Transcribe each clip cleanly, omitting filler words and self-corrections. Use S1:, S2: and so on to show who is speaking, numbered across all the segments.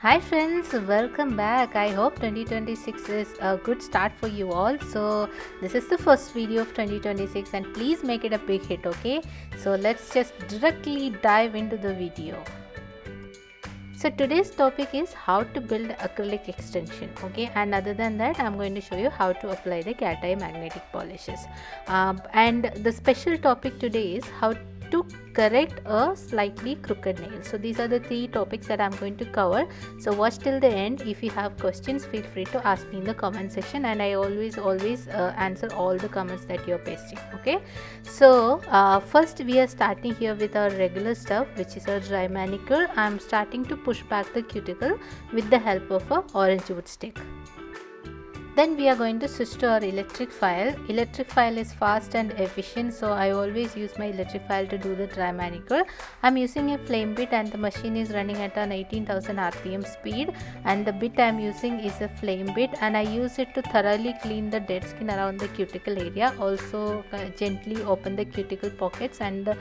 S1: Hi friends, welcome back. I hope 2026 is a good start for you all. So this is the first video of 2026 and please make it a big hit, okay? So let's just directly dive into the video. So today's topic is how to build acrylic extension, okay? And other than that, I'm going to show you how to apply the cat eye magnetic polishes. And the special topic today is how to correct a slightly crooked nail. So these are the three topics that I'm going to cover. So watch till the end. If you have questions, feel free to ask me in the comment section, and I always answer all the comments that you're pasting. Okay, so first we are starting here with our regular stuff, which is our dry manicure. I'm starting to push back the cuticle with the help of a orange wood stick. Then we are going to switch to our electric file. Electric file is fast and efficient, so I always use my electric file to do the dry manicure. I'm using a flame bit and the machine is running at an 18,000 rpm speed, and the bit I'm using is a flame bit, and I use it to thoroughly clean the dead skin around the cuticle area. Also gently open the cuticle pockets and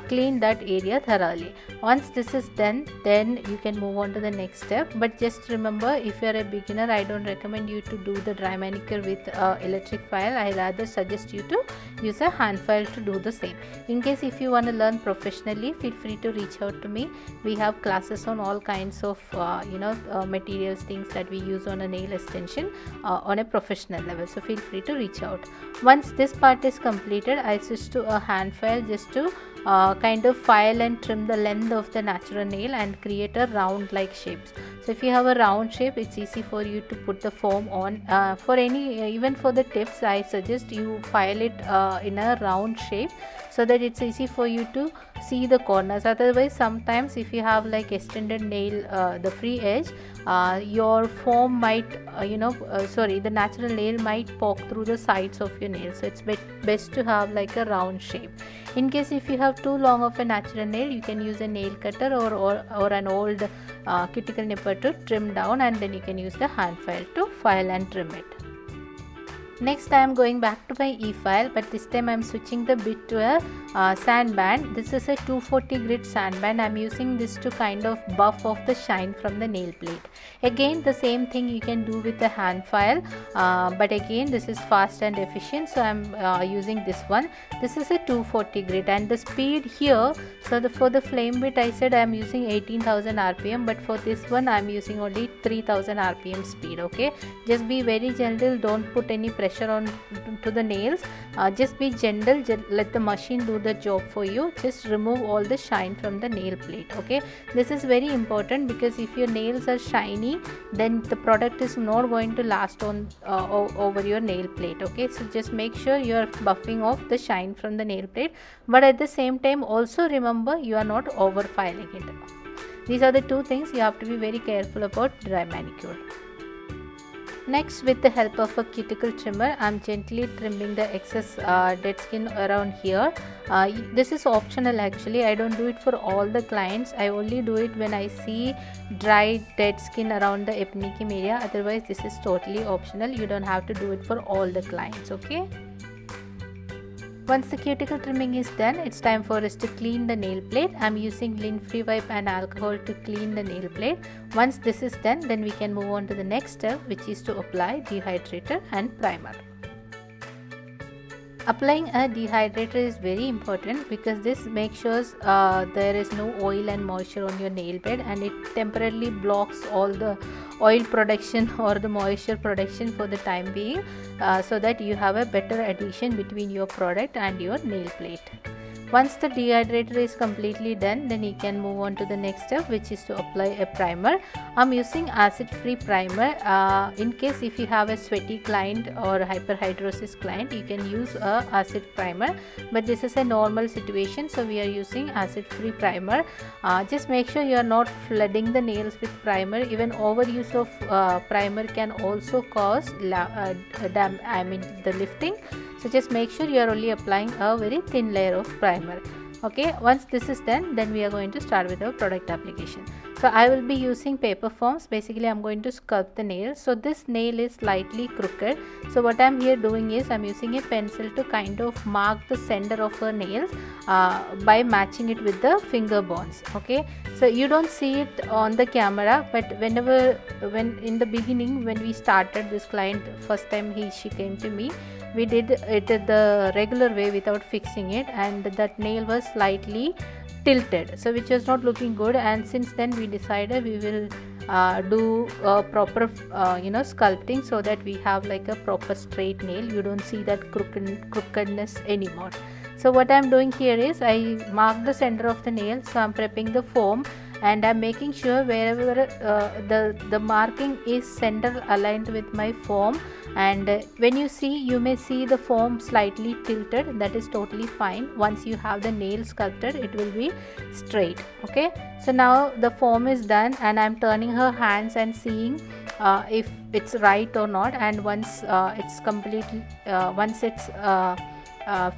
S1: clean that area thoroughly. Once this is done, then you can move on to the next step. But just remember, if you're a beginner, I don't recommend you to do the dry manicure with electric file. I rather suggest you to use a hand file to do the same. In case if you want to learn professionally, feel free to reach out to me. We have classes on all kinds of materials, things that we use on a nail extension on a professional level, so feel free to reach out. Once this part is completed, I switch to a hand file just to kind of file and trim the length of the natural nail and create a round like shapes. So if you have a round shape, it's easy for you to put the foam on. For any even for the tips, I suggest you file it in a round shape so that it's easy for you to see the corners. Otherwise, sometimes if you have like extended nail, the free edge, your foam might the natural nail might poke through the sides of your nail. So it's best to have like a round shape. In case if you have too long of a natural nail, you can use a nail cutter or an old cuticle nipper to trim down, and then you can use the hand file to file and trim it. Next, I am going back to my e-file, but this time I am switching the bit to a sand band. This is a 240 grit sand band. I am using this to kind of buff off the shine from the nail plate. Again, the same thing you can do with the hand file, but again this is fast and efficient, so I am using this one. This is a 240 grit, and the speed here, so for the flame bit I said I am using 18,000 rpm, but for this one I am using only 3,000 rpm speed. Okay, just be very gentle, don't put any pressure on to the nails, just be gentle, let the machine do the job for you. Just remove all the shine from the nail plate. Okay, this is very important because if your nails are shiny, then the product is not going to last on over your nail plate. Okay, so just make sure you are buffing off the shine from the nail plate, but at the same time also remember you are not over filing it. These are the two things you have to be very careful about dry manicure. Next, with the help of a cuticle trimmer, I am gently trimming the excess dead skin around here. This is optional actually. I don't do it for all the clients. I only do it when I see dry dead skin around the epinecum area. Otherwise, this is totally optional. You don't have to do it for all the clients. Okay. Once the cuticle trimming is done, it's time for us to clean the nail plate. I'm using lint-free wipe and alcohol to clean the nail plate. Once this is done, then we can move on to the next step, which is to apply dehydrator and primer. Applying a dehydrator is very important because this makes sure there is no oil and moisture on your nail bed, and it temporarily blocks all the oil production or the moisture production for the time being, so that you have a better adhesion between your product and your nail plate. Once the dehydrator is completely done, then you can move on to the next step, which is to apply a primer. I'm using acid-free primer. In case if you have a sweaty client or hyperhidrosis client, you can use a acid primer, but this is a normal situation, so we are using acid-free primer. Just make sure you are not flooding the nails with primer. Even overuse of primer can also cause the lifting. So just make sure you are only applying a very thin layer of primer. Okay, once this is done, then we are going to start with our product application. So So I will be using paper forms. Basically I'm going to sculpt the nail. So this nail is slightly crooked, so what I'm here doing is I'm using a pencil to kind of mark the center of her nails by matching it with the finger bones. Okay, so you don't see it on the camera, but when in the beginning, when we started, this client first time she came to me, we did it the regular way without fixing it, and that nail was slightly tilted, so which was not looking good. And since then we decided we will do proper sculpting, so that we have like a proper straight nail. You don't see that crookedness anymore. So what I'm doing here is I mark the center of the nail, so I'm prepping the foam and I'm making sure wherever the marking is center aligned with my foam. And when you see, you may see the foam slightly tilted. That is totally fine. Once you have the nail sculpted, it will be straight. Okay, so now the foam is done and I'm turning her hands and seeing if it's right or not. And once it's completely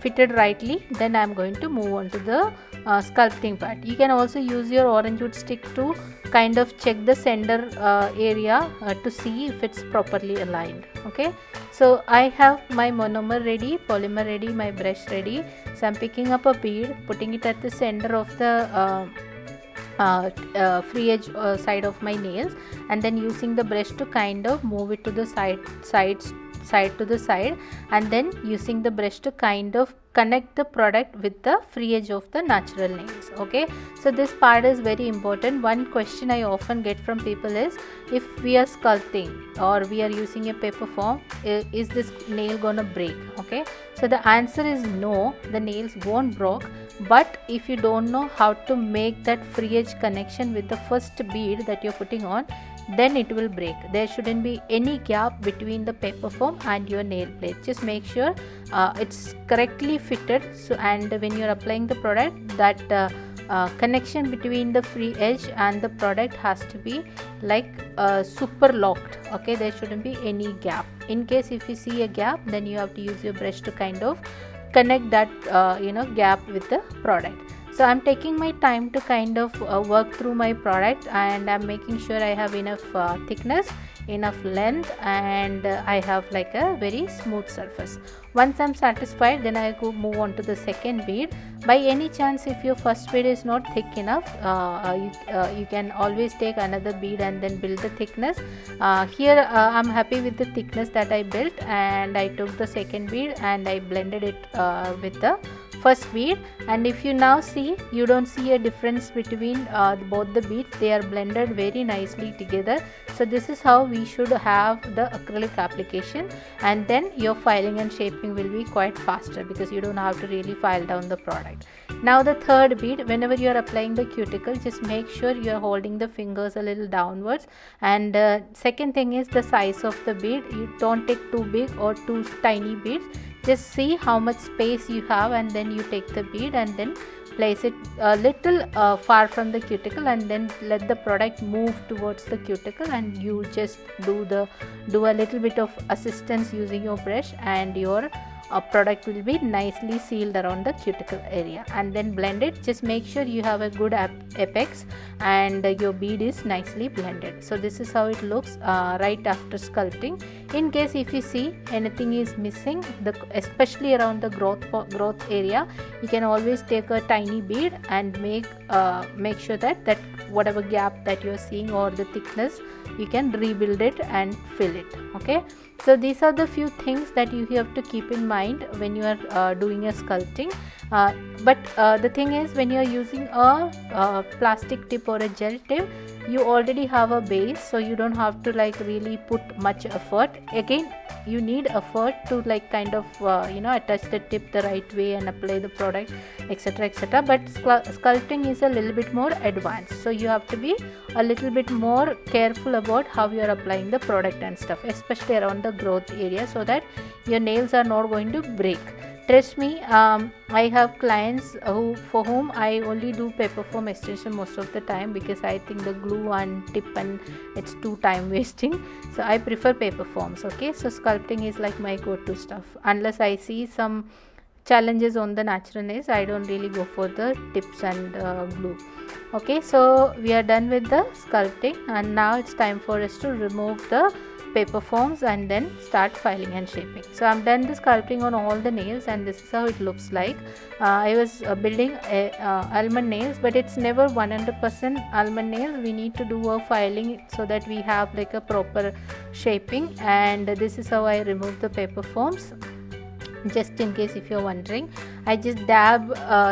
S1: fitted rightly, then I'm going to move on to the sculpting part. You can also use your orange wood stick to kind of check the center area to see if it's properly aligned. Okay, so I have my monomer ready, polymer ready, my brush ready. So I'm picking up a bead, putting it at the center of the free edge side of my nails, and then using the brush to kind of move it to the side to the side, and then using the brush to kind of connect the product with the free edge of the natural nails. Okay, so this part is very important. One question I often get from people is, if we are sculpting or we are using a paper form, is this nail gonna break? Okay, so the answer is no, the nails won't break. But if you don't know how to make that free edge connection with the first bead that you're putting on, then it will break. There shouldn't be any gap between the paper foam and your nail plate. Just make sure it's correctly fitted. So, and when you're applying the product, that connection between the free edge and the product has to be like super locked. Okay, there shouldn't be any gap. In case if you see a gap, then you have to use your brush to kind of connect that gap with the product. So I'm taking my time to kind of work through my product, and I'm making sure I have enough thickness, enough length, and I have like a very smooth surface. Once I'm satisfied, then I go move on to the second bead. By any chance, if your first bead is not thick enough, you can always take another bead and then build the thickness. Here I'm happy with the thickness that I built, and I took the second bead and I blended it with the first bead. And if you now see, you don't see a difference between both the beads. They are blended very nicely together. So this is how we should have the acrylic application, and then your filing and shaping will be quite faster because you don't have to really file down the product. Now the third bead, whenever you are applying the cuticle, just make sure you are holding the fingers a little downwards. And second thing is the size of the bead. You don't take too big or too tiny beads. Just see how much space you have, and then you take the bead and then place it a little far from the cuticle, and then let the product move towards the cuticle, and you just do a little bit of assistance using your brush, and your product will be nicely sealed around the cuticle area. And then blend it. Just make sure you have a good apex and your bead is nicely blended. So this is how it looks right after sculpting. In case if you see anything is missing, especially around the growth area, you can always take a tiny bead and make sure that whatever gap that you are seeing or the thickness, you can rebuild it and fill it. Okay, so these are the few things that you have to keep in mind when you are doing a sculpting. But the thing is, when you are using a plastic tip or a gel tip, you already have a base, so you don't have to like really put much effort. Again, you need effort to like kind of attach the tip the right way and apply the product, etc., etc. But sculpting is a little bit more advanced, so you have to be a little bit more careful about how you are applying the product and stuff, especially around the growth area, so that your nails are not going to break. Trust me, I have clients for whom I only do paper foam extension most of the time, because I think the glue and tip and it's too time wasting. So I prefer paper forms. Okay, so sculpting is like my go-to stuff, unless I see some challenges on the natural nails. I don't really go for the tips and glue. Okay, so we are done with the sculpting, and now it's time for us to remove the paper forms and then start filing and shaping. So I'm done the sculpting on all the nails, and this is how it looks like. I was building almond nails, but it's never 100% almond nails. We need to do a filing so that we have like a proper shaping, and this is how I remove the paper forms. Just in case if you're wondering, I just dab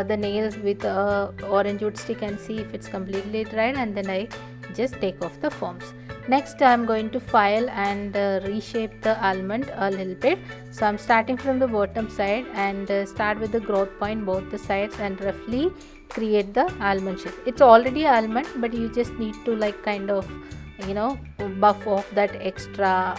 S1: the nails with orange wood stick and see if it's completely dried, and then I just take off the forms. Next I'm going to file and reshape the almond a little bit. So I'm starting from the bottom side and start with the growth point both the sides and roughly create the almond shape. It's already almond, but you just need to like kind of, you know, buff off that extra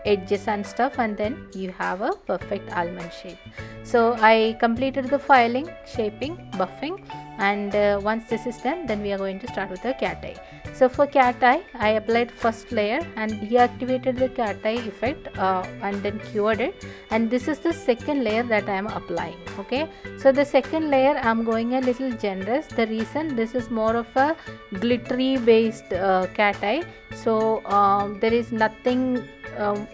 S1: edges and stuff, and then you have a perfect almond shape. So I completed the filing, shaping, buffing, and once this is done, then we are going to start with the cat eye. So for cat eye, I applied first layer and deactivated the cat eye effect and then cured it, and this is the second layer that I am applying. Okay, so the second layer I am going a little generous. The reason, this is more of a glittery based cat eye, so there is nothing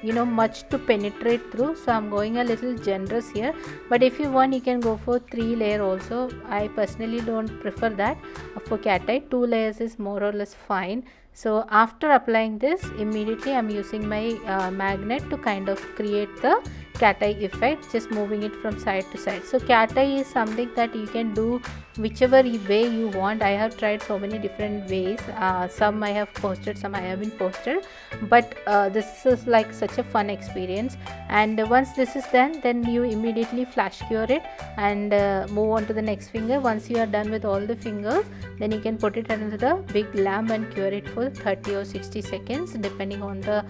S1: you know, much to penetrate through, so I'm going a little generous here. But if you want, you can go for 3 layer also. I personally don't prefer that for cat eye. 2 layers is more or less fine. So after applying this, immediately I'm using my magnet to kind of create the cat eye effect, just moving it from side to side. So cat eye is something that you can do whichever way you want. I have tried so many different ways. Some I have posted, some I haven't posted, but this is like such a fun experience. And once this is done, then you immediately flash cure it and move on to the next finger. Once you are done with all the fingers, then you can put it under the big lamp and cure it for 30 or 60 seconds depending on the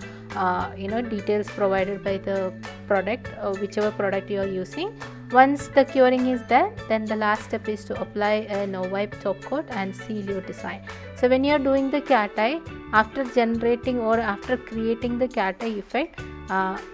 S1: you know, details provided by the product or whichever product you are using. Once the curing is done, then the last step is to apply a no wipe top coat and seal your design. So when you are doing the cat eye, after generating or after creating the cat eye effect,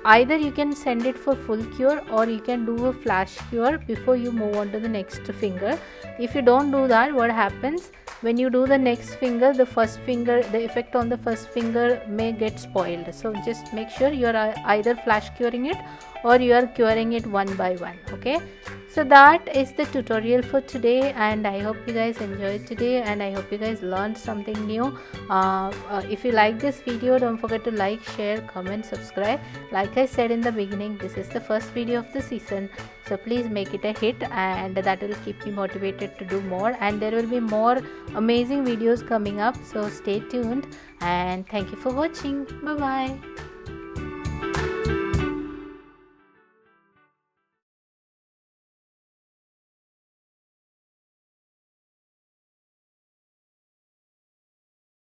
S1: either you can send it for full cure or you can do a flash cure before you move on to the next finger. If you don't do that, what happens, when you do the next finger, the first finger, the effect on the first finger may get spoiled. So just make sure you are either flash curing it or you are curing it one by one. Okay, so that is the tutorial for today, and I hope you guys enjoyed today, and I hope you guys learned something new. If you like this video, don't forget to like, share, comment, subscribe. Like I said in the beginning, this is the first video of the season, so please make it a hit, and that will keep me motivated to do more, and there will be more amazing videos coming up, so stay tuned, and thank you for watching. Bye bye.